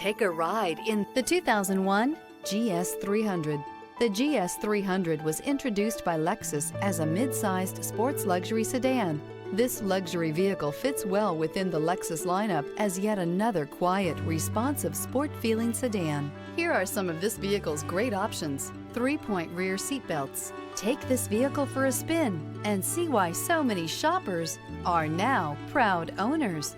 Take a ride in the 2001 GS 300. The GS 300 was introduced by Lexus as a mid-sized sports luxury sedan. This luxury vehicle fits well within the Lexus lineup as yet another quiet, responsive, sport-feeling sedan. Here are some of this vehicle's great options: 3-point rear seat belts. Take this vehicle for a spin and see why so many shoppers are now proud owners.